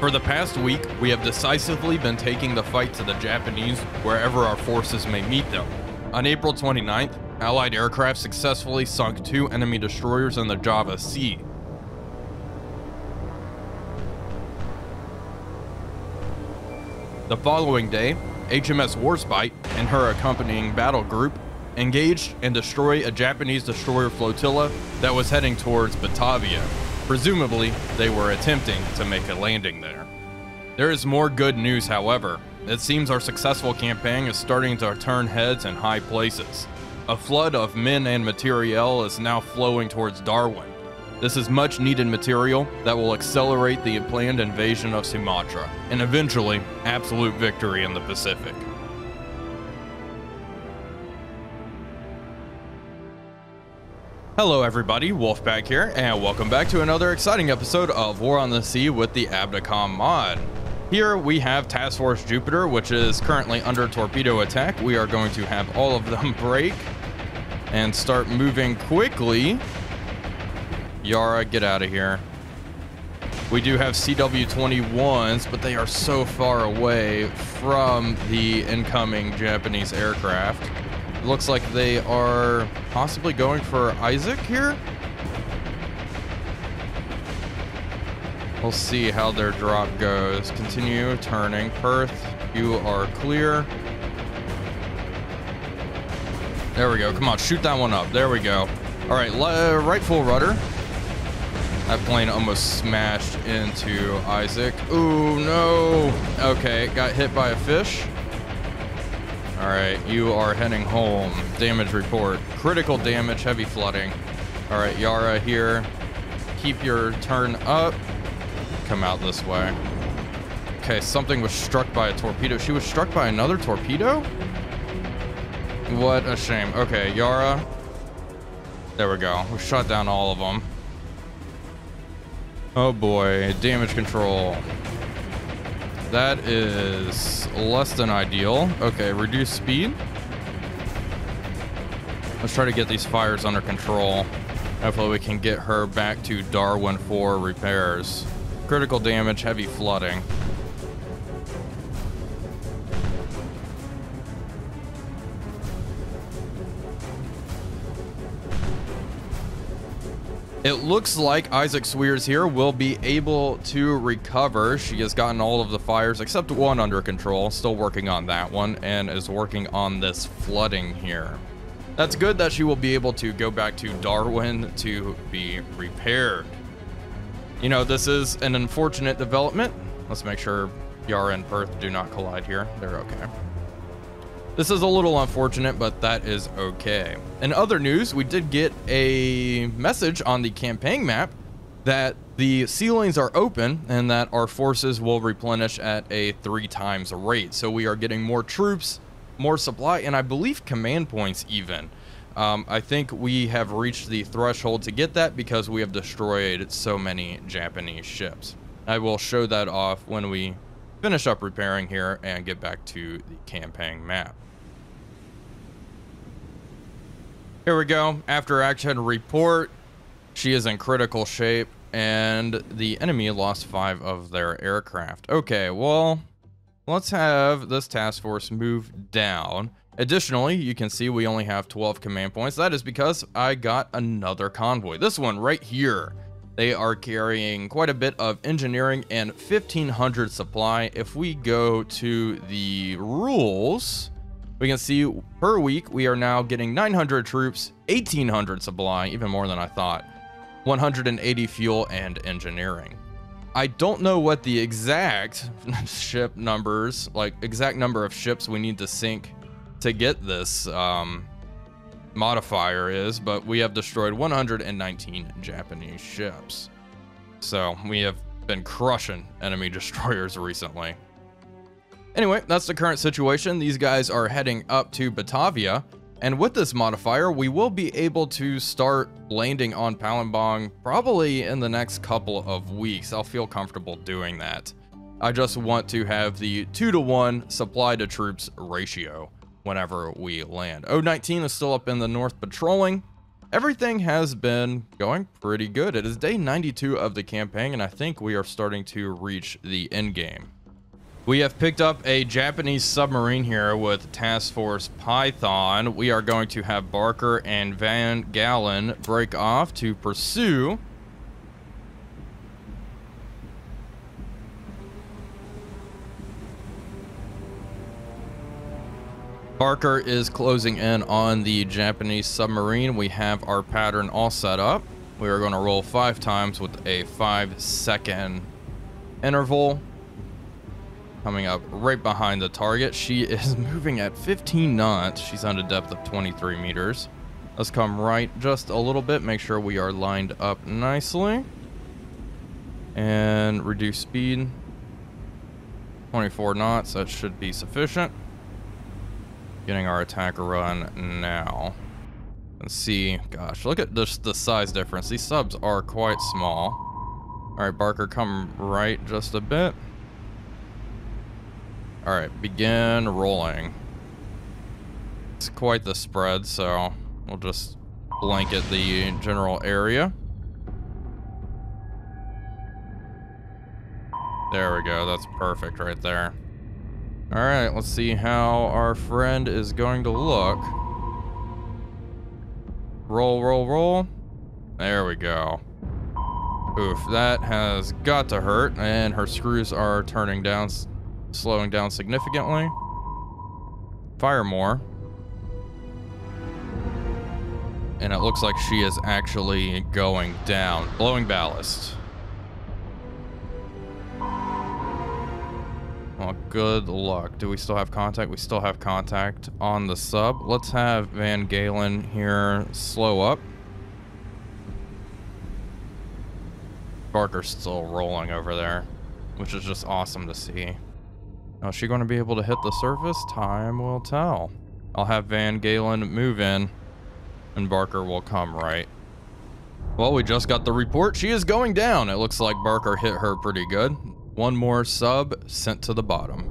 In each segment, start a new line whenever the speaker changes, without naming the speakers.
For the past week, we have decisively been taking the fight to the Japanese wherever our forces may meet them. On April 29th, Allied aircraft successfully sunk 2 enemy destroyers in the Java Sea. The following day, HMS Warspite and her accompanying battle group engaged and destroyed a Japanese destroyer flotilla that was heading towards Batavia. Presumably, they were attempting to make a landing there. There is more good news, however. It seems our successful campaign is starting to turn heads in high places. A flood of men and materiel is now flowing towards Darwin. This is much needed material that will accelerate the planned invasion of Sumatra, and eventually, absolute victory in the Pacific. Hello everybody, Wolf back here, and welcome back to another exciting episode of War on the Sea with the Abdicom mod. Here we have Task Force Jupiter, which is currently under torpedo attack. We are going to have all of them break and start moving quickly. Yara, get out of here. We do have CW-21s, but they are so far away from the incoming Japanese aircraft. It looks like they are possibly going for Isaac here. We'll see how their drop goes. Continue turning. Perth, you are clear. There we go. Come on, shoot that one up. There we go. All right, right full rudder. That plane almost smashed into Isaac. Ooh, no. Okay, got hit by a fish. All right, you are heading home. Damage report. Critical damage, heavy flooding. All right, Yara here. Keep your turn up. Come out this way. Okay, something was struck by a torpedo. She was struck by another torpedo? What a shame. Okay, Yara. There we go. We shot down all of them. Oh boy, damage control. That is less than ideal. Okay, reduce speed. Let's try to get these fires under control. Hopefully we can get her back to Darwin for repairs. Critical damage, heavy flooding. It looks like Isaac Swears here will be able to recover. She has gotten all of the fires except one under control, still working on that one, and is working on this flooding here. That's good that she will be able to go back to Darwin to be repaired. You know, this is an unfortunate development. Let's make sure Yara and Perth do not collide here. They're okay. This is a little unfortunate, but that is okay. In other news, we did get a message on the campaign map that the ceilings are open and that our forces will replenish at a 3 times rate. So we are getting more troops, more supply, and I believe command points even. I think we have reached the threshold to get that because we have destroyed so many Japanese ships. I will show that off when we finish up repairing here and get back to the campaign map. Here we go. After action report. She is in critical shape and the enemy lost 5 of their aircraft. Okay, well, let's have this task force move down. Additionally, you can see we only have 12 command points. That is because I got another convoy. This one right here. They are carrying quite a bit of engineering and 1,500 supply. If we go to the rules, we can see per week we are now getting 900 troops, 1,800 supply, even more than I thought, 180 fuel and engineering. I don't know what the exact ship numbers, like exact number of ships we need to sink to get this modifier is, but we have destroyed 119 Japanese ships. So we have been crushing enemy destroyers recently. Anyway, that's the current situation. These guys are heading up to Batavia, and with this modifier, we will be able to start landing on Palembang probably in the next couple of weeks. I'll feel comfortable doing that. I just want to have the 2-to-1 supply to troops ratio whenever we land. O19 is still up in the north patrolling. everything has been going pretty good. It is day 92 of the campaign, and I think we are starting to reach the end game. We have picked up a Japanese submarine here with Task Force Python. We are going to have Barker and Van Galen break off to pursue Barker is closing in on the Japanese submarine. We have our pattern all set up. We are going to roll 5 times with a 5-second interval. Coming up right behind the target. She is moving at 15 knots. She's on a depth of 23 meters. Let's come right just a little bit. Make sure we are lined up nicely. And reduce speed. 24 knots. That should be sufficient. Getting our attack run now. Let's see. Gosh, look at this, the size difference. These subs are quite small. All right, Barker, come right just a bit. All right, begin rolling. It's quite the spread, so we'll just blanket the general area. There we go. That's perfect right there. All right, let's see how our friend is going to look. Roll, roll, roll. There we go. Oof, that has got to hurt, and her screws are turning down, slowing down significantly. Fire more. And it looks like she is actually going down. Blowing ballast. Well, good luck. Do we still have contact? We still have contact on the sub. Let's have Van Galen here slow up. Barker's still rolling over there, which is just awesome to see. Now, is she going to be able to hit the surface? Time will tell. I'll have Van Galen move in, and Barker will come right. Well, we just got the report. She is going down. It looks like Barker hit her pretty good. One more sub sent to the bottom.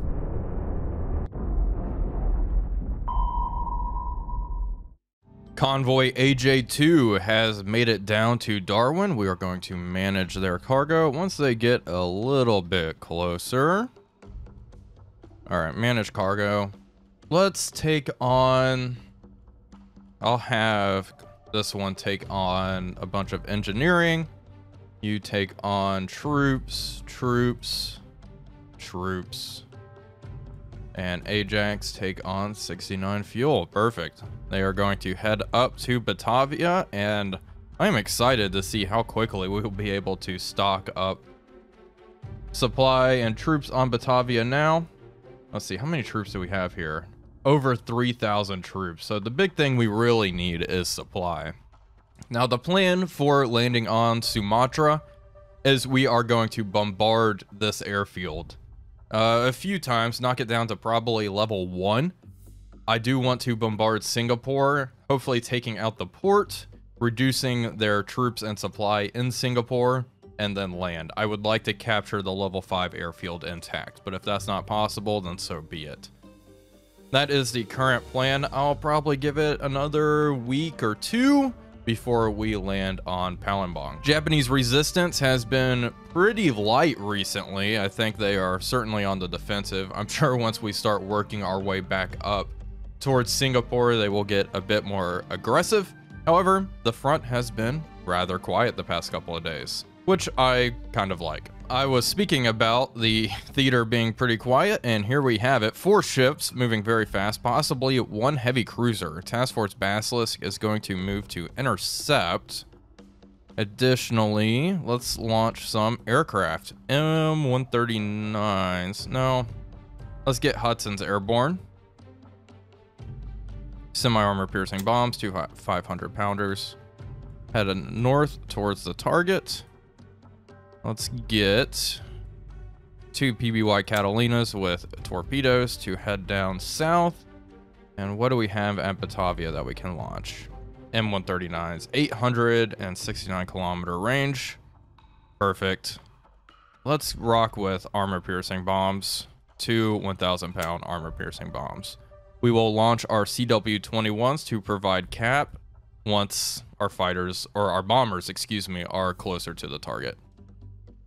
Convoy AJ2 has made it down to Darwin. We are going to manage their cargo once they get a little bit closer. All right, manage cargo. Let's take on... I'll have this one take on a bunch of engineering. You take on troops, and Ajax take on 69 fuel. Perfect. They are going to head up to Batavia, and I'm excited to see how quickly we will be able to stock up supply and troops on Batavia now. Let's see, how many troops do we have here? Over 3,000 troops. So the big thing we really need is supply. Now, the plan for landing on Sumatra is we are going to bombard this airfield a few times, knock it down to probably level 1. I do want to bombard Singapore, hopefully taking out the port, reducing their troops and supply in Singapore, and then land. I would like to capture the level 5 airfield intact, but if that's not possible, then so be it. That is the current plan. I'll probably give it another week or 2 before we land on Palembang. Japanese resistance has been pretty light recently. I think they are certainly on the defensive. I'm sure once we start working our way back up towards Singapore, they will get a bit more aggressive. However, the front has been rather quiet the past couple of days, which I kind of like. I was speaking about the theater being pretty quiet, and here we have it. 4 ships moving very fast, possibly 1 heavy cruiser. Task Force Basilisk is going to move to intercept. Additionally, let's launch some aircraft. M139s. No, let's get Hudson's airborne. Semi-armor piercing bombs, 2 500-pounders. Headed north towards the target. Let's get 2 PBY Catalinas with torpedoes to head down south. And what do we have at Batavia that we can launch? M139s, 869 kilometer range. Perfect. Let's rock with armor piercing bombs, 2 1,000-pound armor piercing bombs. We will launch our CW-21s to provide cap once our fighters, or our bombers, excuse me, are closer to the target.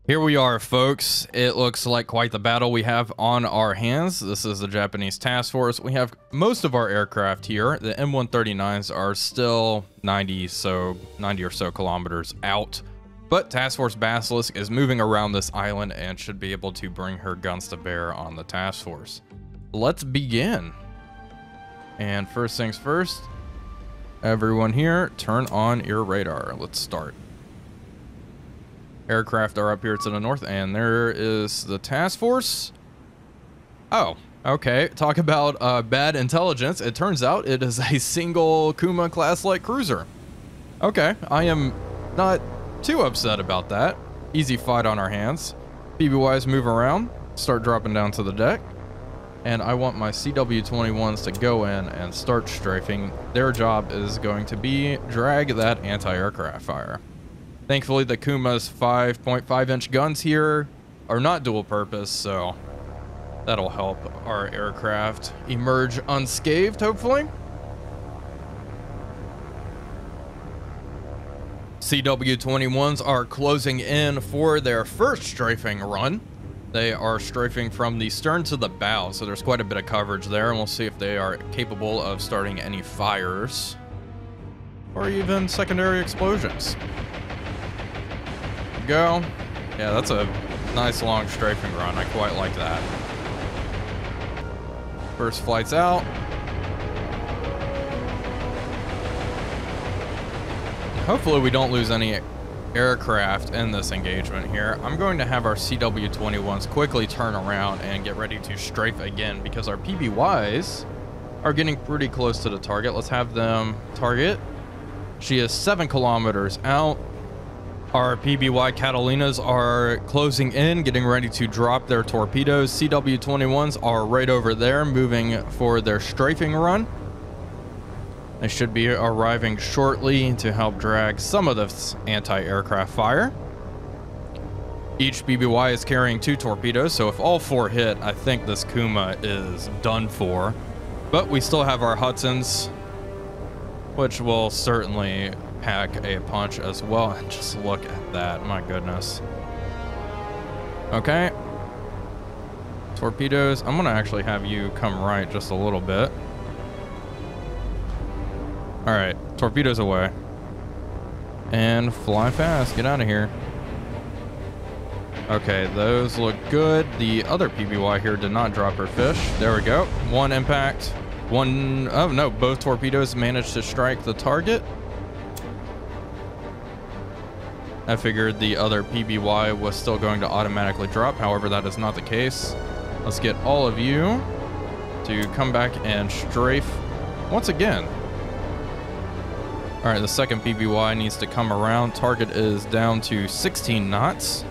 Here we are, folks. It looks like quite the battle we have on our hands. This is the Japanese task force. We have most of our aircraft here. The M139s are still 90 or so kilometers out. But Task Force Basilisk is moving around this island and should be able to bring her guns to bear on the task force. Let's begin. And first things first, everyone here, turn on your radar. Let's start. Aircraft are up here to the north, and there is the task force. Oh, okay. Talk about bad intelligence. It turns out it is a single Kuma class light cruiser. Okay, I am not too upset about that. Easy fight on our hands. PBYs move around, start dropping down to the deck, and I want my CW-21s to go in and start strafing. Their job is going to be drag that anti-aircraft fire. Thankfully, the Kuma's 5.5-inch guns here are not dual purpose, so that'll help our aircraft emerge unscathed, hopefully. CW-21s are closing in for their first strafing run. They are strafing from the stern to the bow, so there's quite a bit of coverage there, and we'll see if they are capable of starting any fires or even secondary explosions. Go. Yeah, that's a nice long strafing run. I quite like that. First flight's out. Hopefully we don't lose any aircraft in this engagement here. I'm going to have our CW-21s quickly turn around and get ready to strafe again because our PBYs are getting pretty close to the target. Let's have them target. She is 7 kilometers out. Our PBY Catalinas are closing in, getting ready to drop their torpedoes. CW-21s are right over there, moving for their strafing run. They should be arriving shortly to help drag some of this anti-aircraft fire. Each PBY is carrying 2 torpedoes, so if all 4 hit, I think this Kuma is done for. But we still have our Hudsons, which will certainly pack a punch as well. And just look at that, my goodness. Okay. Torpedoes, I'm gonna actually have you come right just a little bit. All right, torpedoes away. And fly fast, get out of here. Okay, those look good. The other PBY here did not drop her fish. There we go, 1 impact. Oh no, both torpedoes managed to strike the target. I figured the other PBY was still going to automatically drop. However, that is not the case. Let's get all of you to come back and strafe once again. All right, the second PBY needs to come around. Target is down to 16 knots.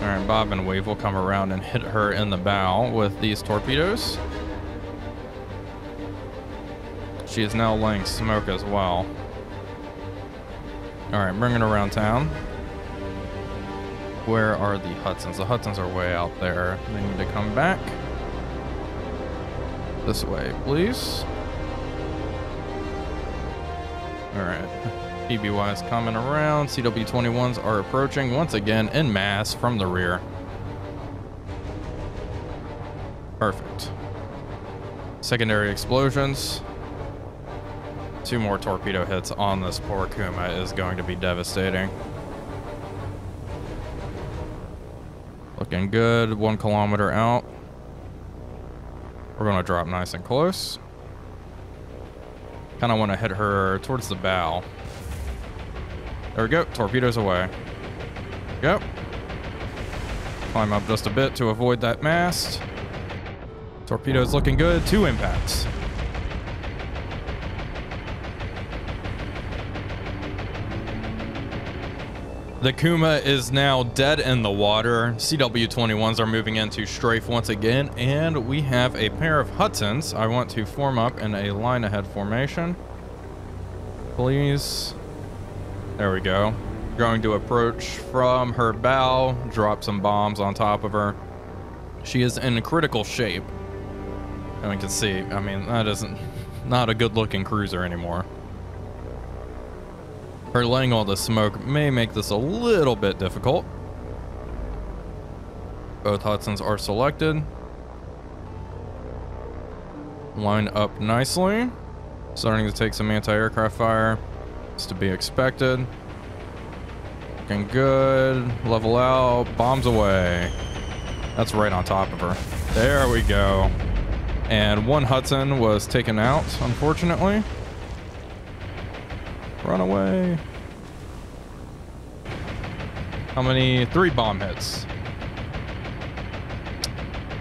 All right, Bob and Wave will come around and hit her in the bow with these torpedoes. She is now laying smoke as well. All right, bring it around town. Where are the Hudsons? The Hudsons are way out there. They need to come back. This way, please. All right, PBY's coming around. CW-21s are approaching once again en masse from the rear. Perfect. Secondary explosions. 2 more torpedo hits on this poor Kuma is going to be devastating. Looking good, 1 kilometer out. We're gonna drop nice and close. Kind of want to hit her towards the bow. There we go, torpedoes away. Go. Climb up just a bit to avoid that mast. Torpedoes looking good, 2 impacts. The Kuma is now dead in the water. CW-21s are moving into strafe once again, and we have a pair of Hudsons. I want to form up in a line ahead formation. Please. There we go. Going to approach from her bow, drop some bombs on top of her. She is in critical shape. And we can see, I mean, that isn't not a good looking cruiser anymore. Her laying all the smoke may make this a little bit difficult. Both Hudsons are selected. Line up nicely. Starting to take some anti-aircraft fire. It's to be expected. Looking good. Level out. Bombs away. That's right on top of her. There we go. And one Hudson was taken out, unfortunately. Run away. How many? 3 bomb hits.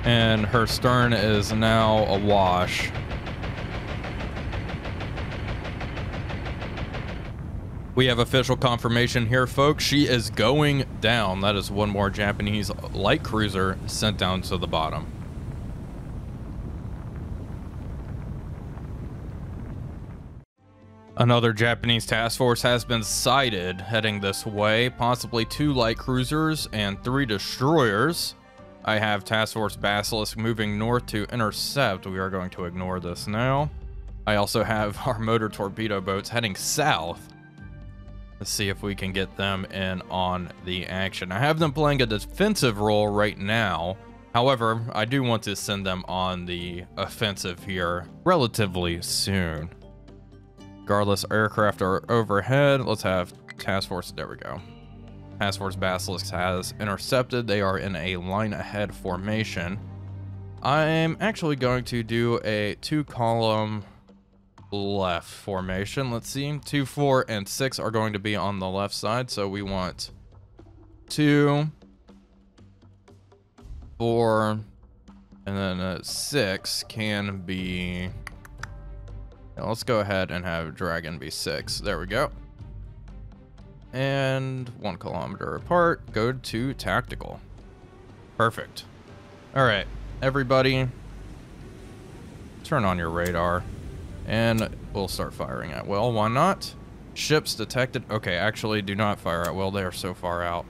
And her stern is now awash. We have official confirmation here, folks. She is going down. That is one more Japanese light cruiser sent down to the bottom. Another Japanese task force has been sighted heading this way, possibly 2 light cruisers and 3 destroyers. I have Task Force Basilisk moving north to intercept. We are going to ignore this now. I also have our motor torpedo boats heading south. Let's see if we can get them in on the action. I have them playing a defensive role right now. However, I do want to send them on the offensive here relatively soon. Regardless, aircraft are overhead. Let's have Task Force. There we go. Task Force Basilisk has intercepted. They are in a line ahead formation. I'm actually going to do a 2-column left formation. Let's see. 2, 4, and 6 are going to be on the left side. So we want 2, 4, and then 6 can be... Now let's go ahead and have Dragon be 6. There we go. And 1 kilometer apart, go to tactical. Perfect. All right, everybody, turn on your radar and we'll start firing at will. Why not? Ships detected. Okay, actually do not fire at will. They are so far out.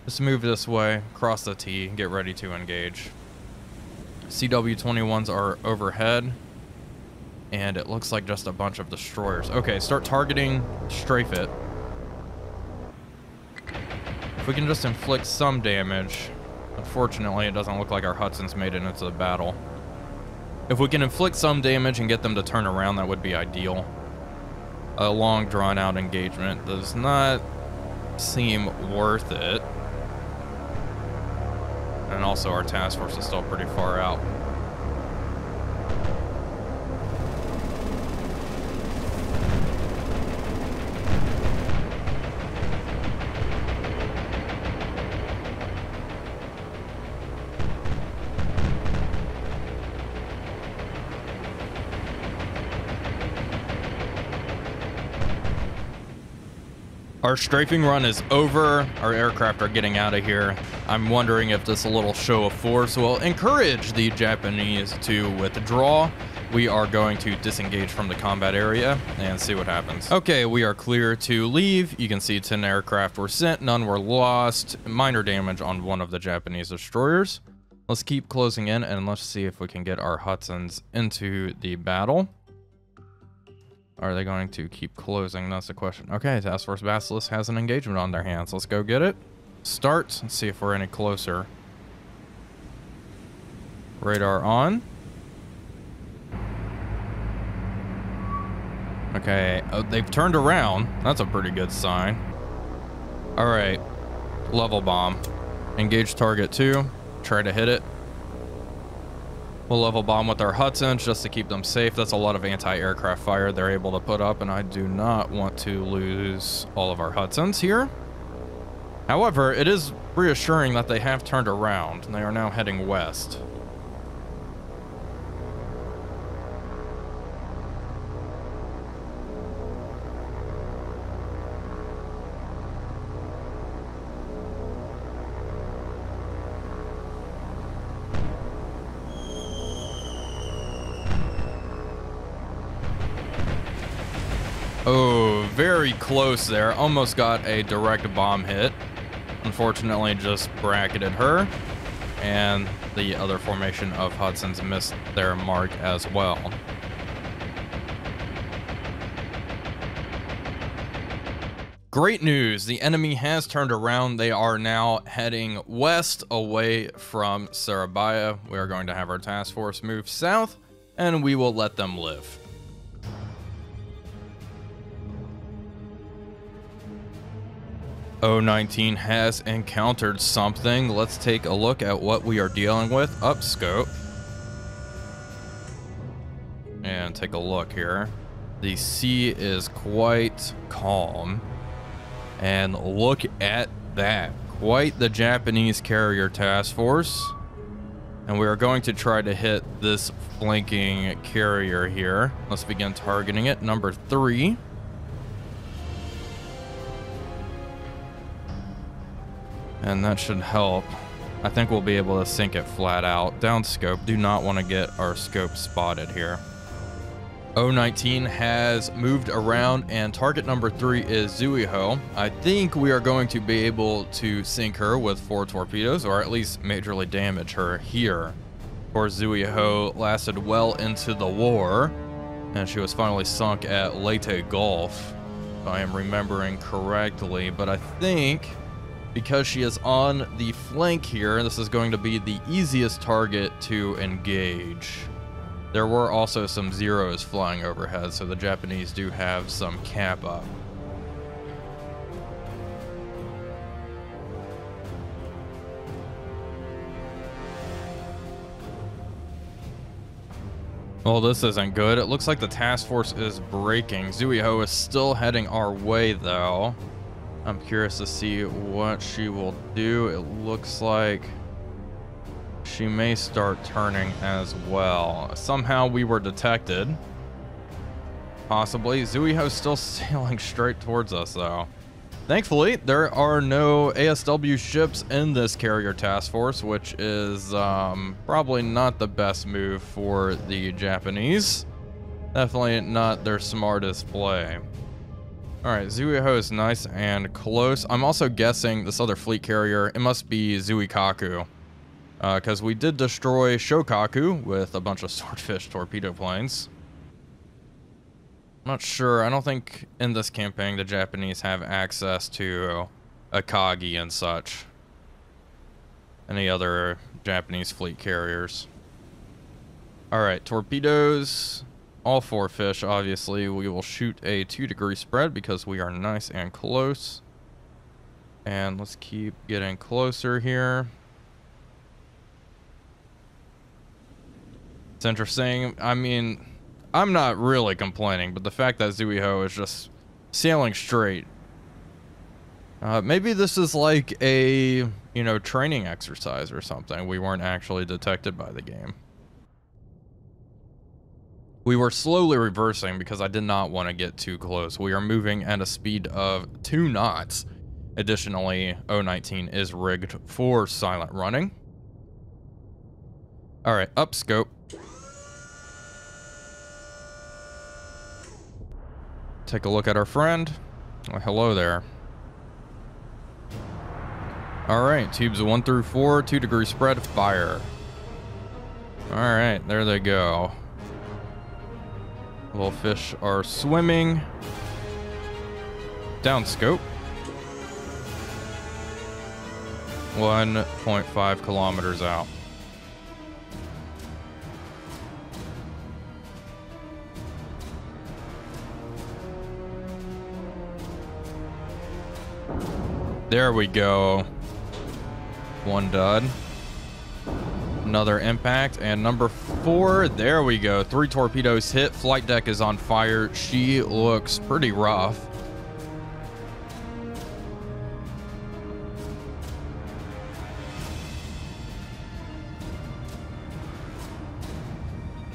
Just move this way, cross the T, get ready to engage. CW-21s are overhead. And it looks like just a bunch of destroyers. Okay, start targeting, strafe it. If we can just inflict some damage. Unfortunately, it doesn't look like our Hudson's made it into the battle. If we can inflict some damage and get them to turn around, that would be ideal. A long, drawn-out engagement does not seem worth it. And also, our task force is still pretty far out. Our strafing run is over. Our aircraft are getting out of here. I'm wondering if this little show of force will encourage the Japanese to withdraw. We are going to disengage from the combat area and see what happens. Okay, we are clear to leave. You can see 10 aircraft were sent, none were lost. Minor damage on one of the Japanese destroyers. Let's keep closing in and let's see if we can get our Hudsons into the battle. Are they going to keep closing? That's the question. Okay, Task Force Basilisk has an engagement on their hands. Let's go get it. Start. Let's see if we're any closer. Radar on. Okay, they've turned around. That's a pretty good sign. All right, level bomb. Engage target 2. Try to hit it. We'll level bomb with our Hudsons just to keep them safe. That's a lot of anti-aircraft fire they're able to put up, and I do not want to lose all of our Hudsons here. However, it is reassuring that they have turned around, and they are now heading west. Oh, very close there. Almost got a direct bomb hit. Unfortunately, just bracketed her. And the other formation of Hudson's missed their mark as well. Great news, the enemy has turned around. They are now heading west away from Sarabaya. We are going to have our task force move south, and we will let them live. O19 has encountered something. Let's take a look at what we are dealing with. Up scope. And take a look here. The sea is quite calm. And look at that. Quite the Japanese carrier task force. And we are going to try to hit this flanking carrier here. Let's begin targeting it. Number 3. And that should help. I think we'll be able to sink it flat out. Down scope. Do not want to get our scope spotted here. O19 has moved around, and target number 3 is Zuiho. I think we are going to be able to sink her with 4 torpedoes, or at least majorly damage her here. Of course, Zuiho lasted well into the war, and she was finally sunk at Leyte Gulf, if I am remembering correctly. But I think because she is on the flank here, this is going to be the easiest target to engage. There were also some zeros flying overhead, so the Japanese do have some cap up. Well, this isn't good. It looks like the task force is breaking. Zuiho is still heading our way, though. I'm curious to see what she will do. It looks like she may start turning as well. Somehow we were detected. Possibly. Zuiho's still sailing straight towards us, though. Thankfully, there are no ASW ships in this carrier task force, which is probably not the best move for the Japanese. Definitely not their smartest play. Alright, Zuiho is nice and close. I'm also guessing this other fleet carrier, it must be Zuikaku. Because we did destroy Shokaku with a bunch of swordfish torpedo planes. I'm not sure. I don't think in this campaign the Japanese have access to Akagi and such. Any other Japanese fleet carriers. Alright, torpedoes. All 4 fish, obviously. We will shoot a 2-degree spread because we are nice and close. And let's keep getting closer here. It's interesting. I mean, I'm not really complaining, but the fact that Zuiho is just sailing straight. Maybe this is like a, training exercise or something. We weren't actually detected by the game. We were slowly reversing because I did not want to get too close. We are moving at a speed of 2 knots. Additionally, O19 is rigged for silent running. All right, up scope. Take a look at our friend. Oh, hello there. All right, tubes 1 through 4, 2-degree spread, fire. All right, there they go. Little fish are swimming. Down scope. 1.5 kilometers out. There we go. 1 dud. Another impact, and number 4, there we go. 3 torpedoes hit. Flight deck is on fire. She looks pretty rough.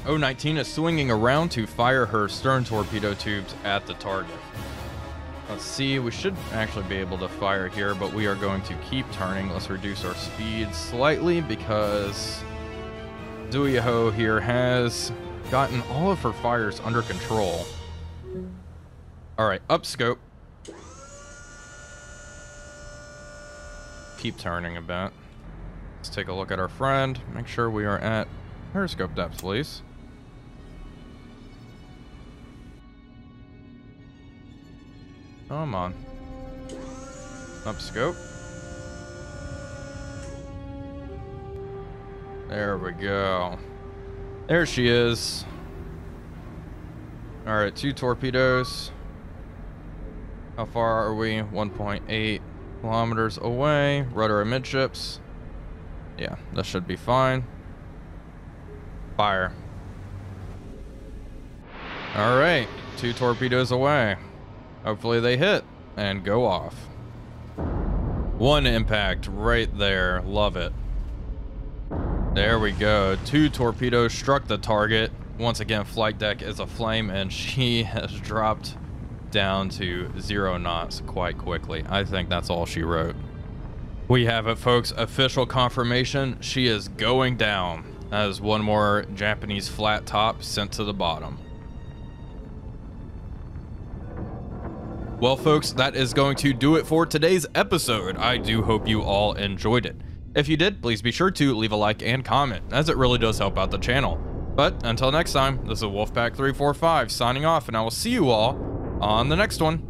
O19 is swinging around to fire her stern torpedo tubes at the target. Let's see, we should actually be able to fire here, but we are going to keep turning. Let's reduce our speed slightly because Zuiho here has gotten all of her fires under control. All right, up scope. Keep turning a bit. Let's take a look at our friend. Make sure we are at periscope depth, please. Come on. Up scope. There we go. There she is. All right, 2 torpedoes. How far are we? 1.8 kilometers away. Rudder amidships. Yeah, that should be fine. Fire. All right, 2 torpedoes away. Hopefully they hit and go off. 1 impact right there. Love it. There we go. 2 torpedoes struck the target. Once again, flight deck is aflame, and she has dropped down to 0 knots quite quickly. I think that's all she wrote. We have it, folks. Official confirmation. She is going down. That is 1 more Japanese flat top sent to the bottom. Well, folks, that is going to do it for today's episode. I do hope you all enjoyed it. If you did, please be sure to leave a like and comment, as it really does help out the channel. But until next time, this is Wolfpack345 signing off, and I will see you all on the next one.